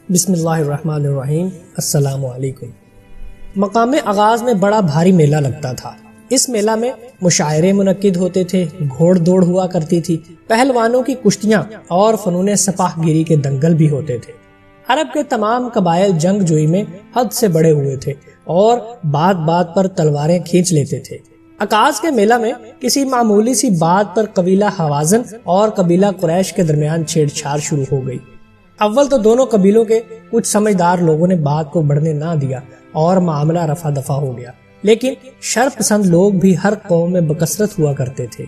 بسم اللہ الرحمن الرحیم، السلام علیکم۔ مقام آغاز میں بڑا بھاری میلہ لگتا تھا۔ اس میلہ میں مشاعرے منعقد ہوتے تھے، گھوڑ دوڑ ہوا کرتی تھی، پہلوانوں کی کشتیاں اور فنون سپاہ گیری کے دنگل بھی ہوتے تھے۔ عرب کے تمام قبائل جنگ جوئی میں حد سے بڑے ہوئے تھے اور بات بات پر تلواریں کھینچ لیتے تھے۔ آغاز کے میلہ میں کسی معمولی سی بات پر قبیلہ حوازن اور قبیلہ قریش کے درمیان چھیڑ چھاڑ شروع ہو گئی۔ اول تو دونوں قبیلوں کے کچھ سمجھدار لوگوں نے بات کو بڑھنے نہ دیا اور معاملہ رفع دفع ہو گیا، لیکن شر پسند لوگ بھی ہر قوم میں بکثرت ہوا کرتے تھے۔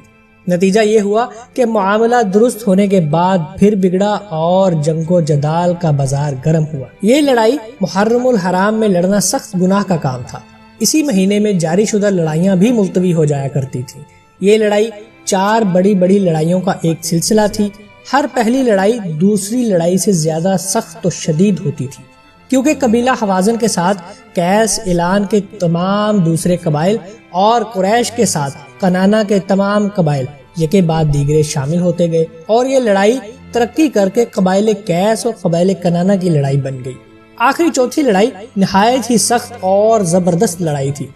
نتیجہ یہ ہوا کہ معاملہ درست ہونے کے بعد پھر بگڑا اور جنگ و جدال کا بازار گرم ہوا۔ یہ لڑائی محرم الحرام میں لڑنا سخت گناہ کا کام تھا۔ اسی مہینے میں جاری شدہ لڑائیاں بھی ملتوی ہو جایا کرتی تھیں۔ یہ لڑائی 4 بڑی بڑی لڑائیوں کا ایک سلسلہ تھی۔ ہر پہلی لڑائی دوسری لڑائی سے زیادہ سخت و شدید ہوتی تھی، کیونکہ قبیلہ حوازن کے ساتھ قیس، اعلان کے تمام دوسرے قبائل اور قریش کے ساتھ کنانا کے تمام قبائل یکے بعد دیگرے شامل ہوتے گئے، اور یہ لڑائی ترقی کر کے قبائل قیس اور قبائل کنانا کی لڑائی بن گئی۔ آخری چوتھی لڑائی نہایت ہی سخت اور زبردست لڑائی تھی،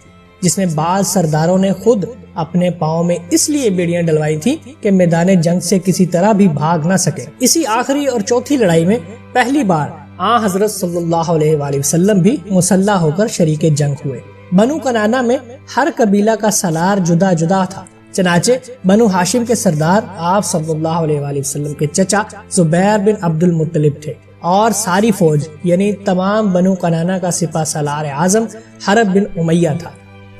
جس میں بعض سرداروں نے خود اپنے پاؤں میں اس لیے بیڑیاں ڈلوائی تھی کہ میدان جنگ سے کسی طرح بھی بھاگ نہ سکے۔ اسی آخری اور چوتھی لڑائی میں پہلی بار حضرت صلی اللہ علیہ وآلہ وسلم بھی مسلح ہو کر شریک جنگ ہوئے۔ بنو کنانا میں ہر قبیلہ کا سالار جدا جدا تھا، چنانچہ بنو ہاشم کے سردار آپ صلی اللہ علیہ وآلہ وسلم کے چچا زبیر بن عبد المطلب تھے، اور ساری فوج یعنی تمام بنو کنانا کا سپہ سالار اعظم حرب بن امیہ تھا۔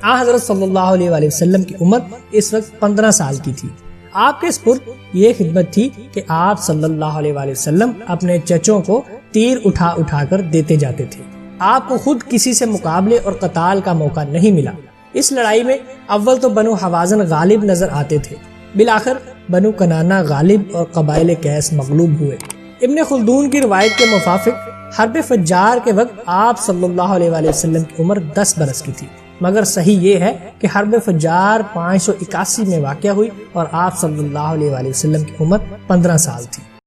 حضرت صلی اللہ علیہ وآلہ وسلم کی عمر اس وقت 15 سال کی تھی۔ آپ کے سپرد یہ خدمت تھی کہ آپ صلی اللہ علیہ وآلہ وسلم اپنے چچوں کو تیر اٹھا اٹھا کر دیتے جاتے تھے۔ آپ کو خود کسی سے مقابلے اور قتال کا موقع نہیں ملا۔ اس لڑائی میں اول تو بنو حوازن غالب نظر آتے تھے، بالآخر بنو کنانا غالب اور قبائل قیس مغلوب ہوئے۔ ابن خلدون کی روایت کے موافق حرب فجار کے وقت آپ صلی اللہ علیہ وآلہ وسلم کی عمر 10 برس کی تھی، مگر صحیح یہ ہے کہ حرب فجار 581 میں واقع ہوئی اور آپ صلی اللہ علیہ وآلہ وسلم کی عمر 15 سال تھی۔